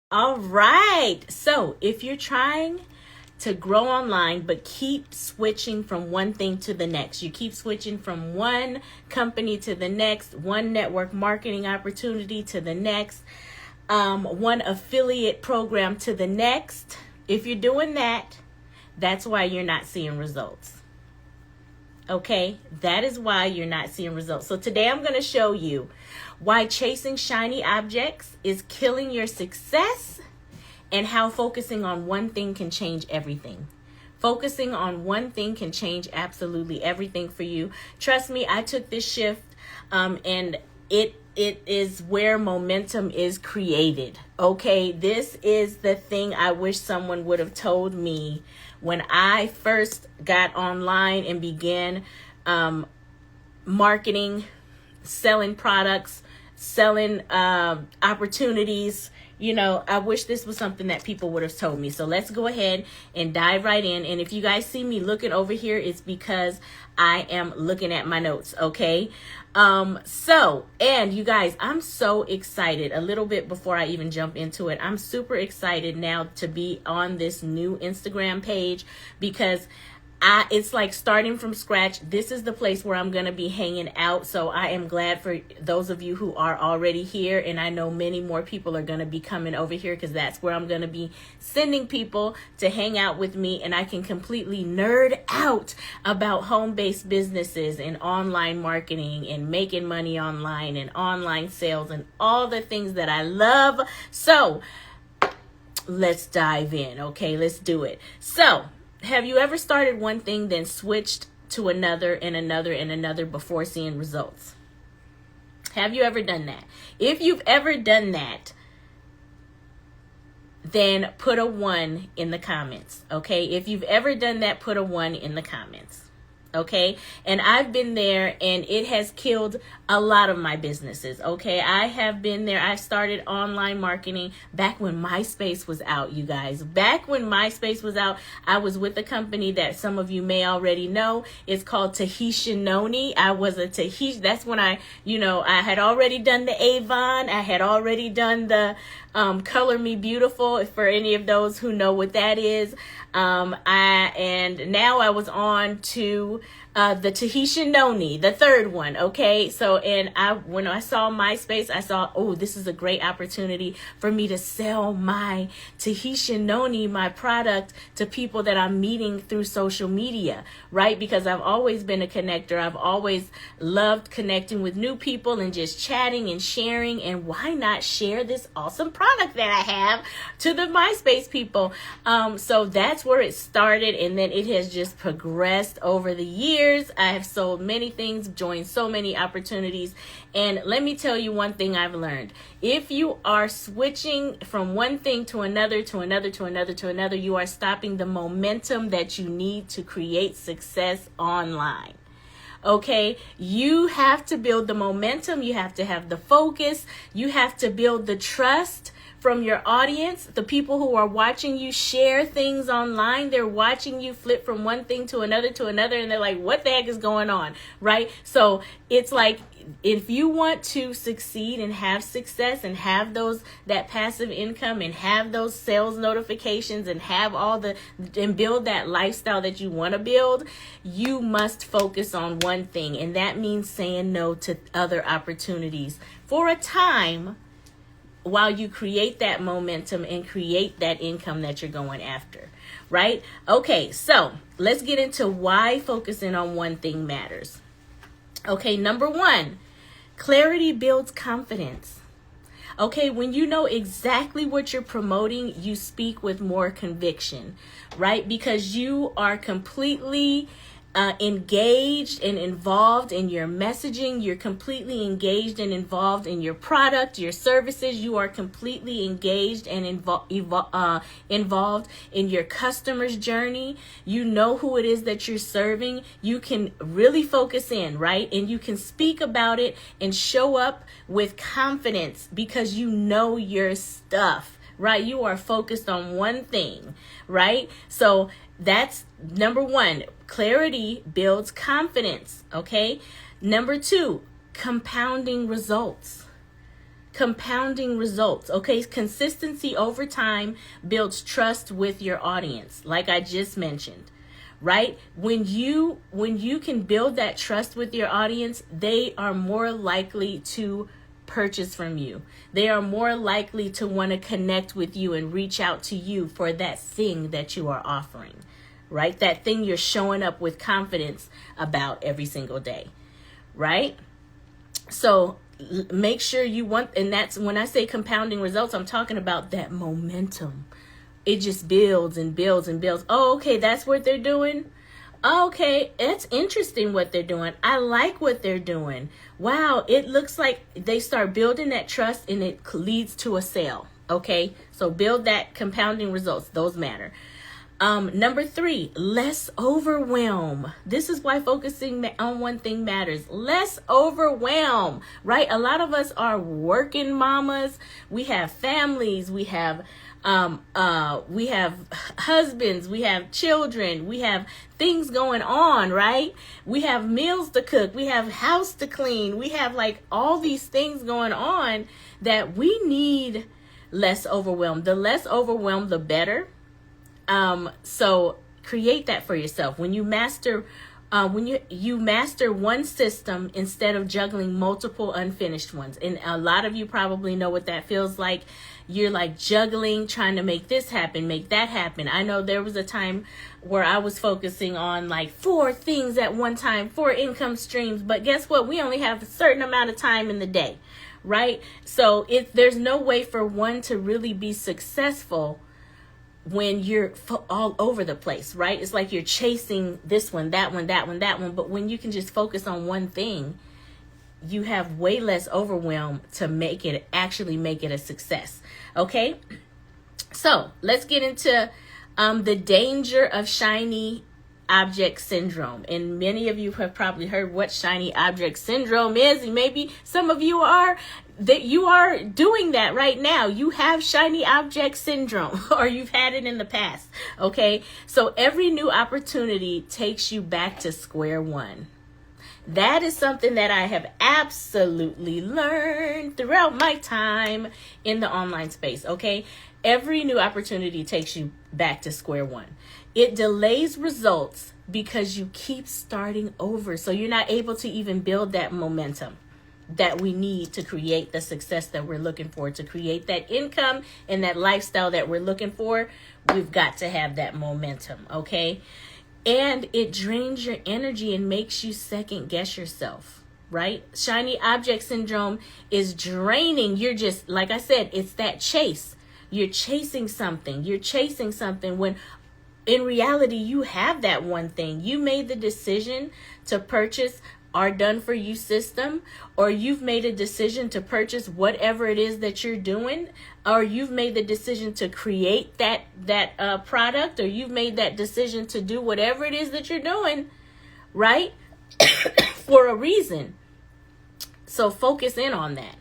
All right. So if you're trying to grow online, but keep switching from one thing to the next, you keep switching from one company to the next, one network marketing opportunity to the next, one affiliate program to the next. If you're doing that, that's why you're not seeing results. Okay, that is why you're not seeing results. So today I'm going to show you why chasing shiny objects is killing your success and how focusing on one thing can change everything. Focusing on one thing can change absolutely everything for you. Trust me, I took this shift and it is where momentum is created. Okay, this is the thing I wish someone would have told me when I first got online and began marketing, selling products, selling opportunities. You know, I wish this was something that people would have told me. So let's go ahead and dive right in. And if you guys see me looking over here, it's because I am looking at my notes, okay? And you guys, I'm so excited. A little bit before I even jump into it, I'm super excited now to be on this new Instagram page because it's like starting from scratch. This is the place where I'm going to be hanging out. So I am glad for those of you who are already here. And I know many more people are going to be coming over here because that's where I'm going to be sending people to hang out with me. And I can completely nerd out about home-based businesses and online marketing and making money online and online sales and all the things that I love. So let's dive in. Okay, let's do it. So have you ever started one thing, then switched to another and another and another before seeing results? Have you ever done that? If you've ever done that, then put a 1 in the comments, okay? If you've ever done that, put a 1 in the comments. Okay, and I've been there and it has killed a lot of my businesses. Okay, I have been there. I started online marketing back when MySpace was out, you guys. Back when MySpace was out, I was with a company that some of you may already know. It's called Tahitian Noni. I was a Tahitian. That's when I had already done the Avon. I had already done the Color Me Beautiful, for any of those who know what that is. And now I was on to the Tahitian Noni, the third one. Okay, so when I saw MySpace, I saw, oh, this is a great opportunity for me to sell my Tahitian Noni, my product, to people that I'm meeting through social media, right? Because I've always been a connector. I've always loved connecting with new people and just chatting and sharing. And why not share this awesome product that I have to the MySpace people? So that's where it started, and then it has just progressed over the years. I have sold many things, joined so many opportunities, and let me tell you one thing I've learned. If you are switching from one thing to another, to another, to another, to another, you are stopping the momentum that you need to create success online. Okay, you have to build the momentum, you have to have the focus, you have to build the trust from your audience. The people who are watching you share things online, they're watching you flip from one thing to another, and they're like, what the heck is going on, right? So it's like, if you want to succeed and have success and have that passive income and have those sales notifications and have and build that lifestyle that you want to build, you must focus on one thing. And that means saying no to other opportunities for a time while you create that momentum and create that income that you're going after, right? Okay, so let's get into why focusing on one thing matters. Okay, number 1, clarity builds confidence. Okay, when you know exactly what you're promoting, you speak with more conviction, right? Because you are completely engaged and involved in your messaging. You're completely engaged and involved in your product, your services. You are completely engaged and involved in your customer's journey. You know who it is that you're serving. You can really focus in, right? And you can speak about it and show up with confidence because you know your stuff, right? You are focused on one thing, right? So that's number 1. Clarity builds confidence, okay? Number 2, compounding results. compounding results. Okay, consistency over time builds trust with your audience, like I just mentioned. Right? When you can build that trust with your audience, they are more likely to purchase from you. They are more likely to want to connect with you and reach out to you for that thing that you are offering. Right? That thing you're showing up with confidence about every single day. Right? So make sure you want, and that's when I say compounding results, I'm talking about that momentum. It just builds and builds and builds. Oh, okay, that's what they're doing. Okay, it's interesting what they're doing. I like what they're doing. Wow, it looks like they start building that trust and it leads to a sale. Okay, so build that compounding results. Those matter. Number 3, less overwhelm. This is why focusing on one thing matters. Less overwhelm, right? A lot of us are working mamas. We have families. We have husbands, we have children, we have things going on, right? We have meals to cook, we have house to clean, we have like all these things going on that we need less overwhelmed. The less overwhelmed, the better. So create that for yourself. When you master you master one system instead of juggling multiple unfinished ones. And a lot of you probably know what that feels like. You're like juggling, trying to make this happen, make that happen. I know there was a time where I was focusing on like 4 things at one time, 4 income streams. But guess what? We only have a certain amount of time in the day, right? So there's no way for one to really be successful when you're all over the place, right? It's like you're chasing this one, that one, that one, that one. But when you can just focus on one thing, you have way less overwhelm to actually make it a success. Okay. So let's get into the danger of shiny object syndrome. And many of you have probably heard what shiny object syndrome is. And maybe some of you are doing that right now. You have shiny object syndrome, or you've had it in the past. Okay. So every new opportunity takes you back to square one. That is something that I have absolutely learned throughout my time in the online space. Okay. Every new opportunity takes you back to square one. It delays results because you keep starting over. So you're not able to even build that momentum that we need to create the success that we're looking for, to create that income and that lifestyle that we're looking for. We've got to have that momentum. Okay. And it drains your energy and makes you second guess yourself, right? Shiny object syndrome is draining. You're just, like I said, it's that chase. You're chasing something. You're chasing something when in reality, you have that one thing. You made the decision to purchase our done for you system, or you've made a decision to purchase whatever it is that you're doing, or you've made the decision to create that product, or you've made that decision to do whatever it is that you're doing, right? For a reason. So focus in on that,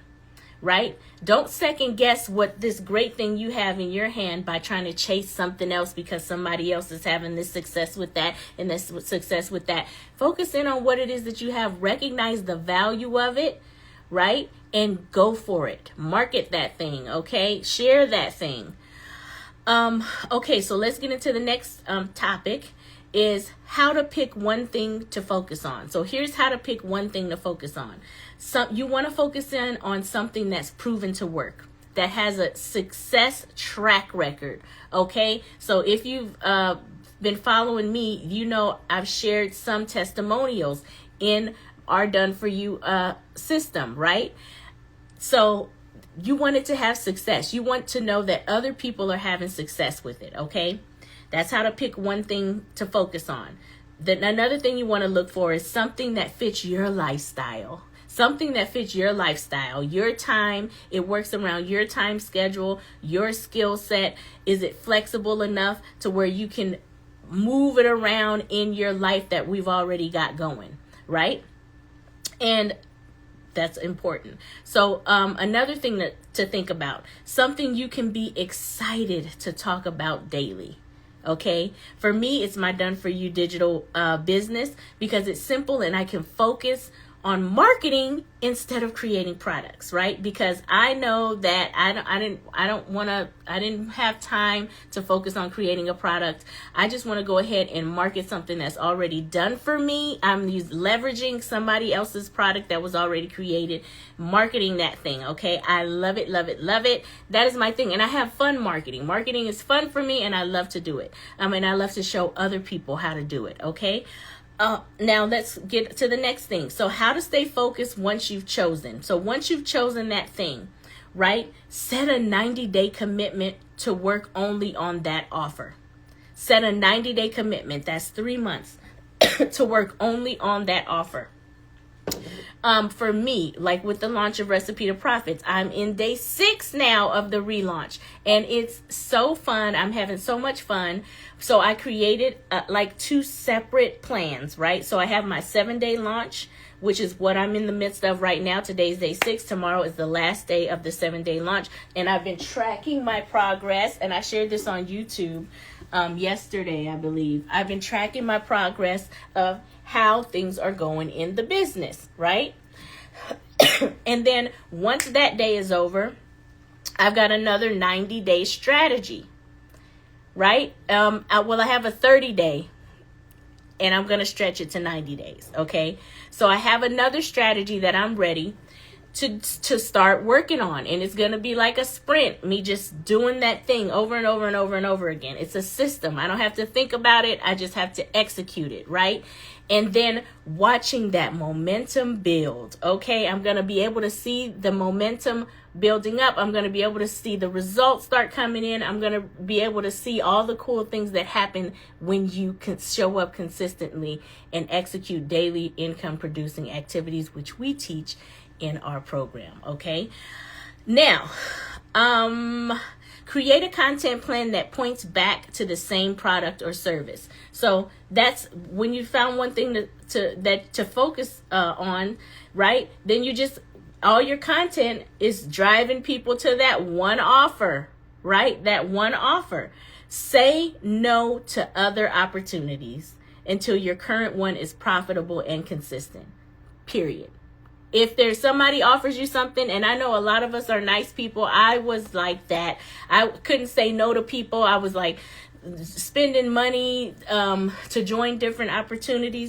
right? Don't second guess what this great thing you have in your hand by trying to chase something else because somebody else is having this success with that and this success with that. Focus in on what it is that you have. Recognize the value of it, right? And go for it. Market that thing, okay? Share that thing. Okay, so let's get into the next topic, is how to pick one thing to focus on. So here's how to pick one thing to focus on. So you want to focus in on something that's proven to work, that has a success track record. Okay. So if you've been following me, you know I've shared some testimonials in our done for you system, right? So you want it to have success. You want to know that other people are having success with it. Okay. That's how to pick one thing to focus on. Then another thing you want to look for is something that fits your lifestyle. Something that fits your lifestyle, your time. It works around your time schedule, your skill set. Is it flexible enough to where you can move it around in your life that we've already got going, right? And that's important. So another thing to think about, something you can be excited to talk about daily. Okay. For me, it's my done for you digital business because it's simple and I can focus on marketing instead of creating products, right? Because I know that I didn't have time to focus on creating a product. I just want to go ahead and market something that's already done for me. I'm leveraging somebody else's product that was already created, marketing that thing. Okay. I love it, love it, love it. That is my thing. And I have fun marketing. Marketing is fun for me and I love to do it. And I love to show other people how to do it. Okay. Now let's get to the next thing. So how to stay focused once you've chosen. So once you've chosen that thing, right? Set a 90-day commitment to work only on that offer. Set a 90-day commitment. That's 3 months to work only on that offer. For me, like with the launch of Recipe to Profits, I'm in day 6 now of the relaunch and it's so fun. I'm having so much fun. So I created like 2 separate plans, right? So I have my 7-day launch, which is what I'm in the midst of right now. Today's day 6. Tomorrow is the last day of the 7-day launch. And I've been tracking my progress, and I shared this on YouTube yesterday, I believe. I've been tracking my progress of how things are going in the business, right? And then once that day is over, I've got another 90-day strategy, right? I have a 30-day, and I'm going to stretch it to 90 days, okay? So I have another strategy that I'm ready to start working on, and it's going to be like a sprint, me just doing that thing over and over and over and over again. It's a system. I don't have to think about it. I just have to execute it, right? And then watching that momentum build, okay? I'm going to be able to see the momentum building up. I'm going to be able to see the results start coming in. I'm going to be able to see all the cool things that happen when you can show up consistently and execute daily income producing activities, which we teach in our program. Okay. Now, create a content plan that points back to the same product or service. So that's when you found one thing to focus on, right? Then you just, all your content is driving people to that one offer, right? That one offer. Say no to other opportunities until your current one is profitable and consistent. Period. If there's somebody offers you something, and I know a lot of us are nice people. I was like that. I couldn't say no to people. I was like spending money to join different opportunities.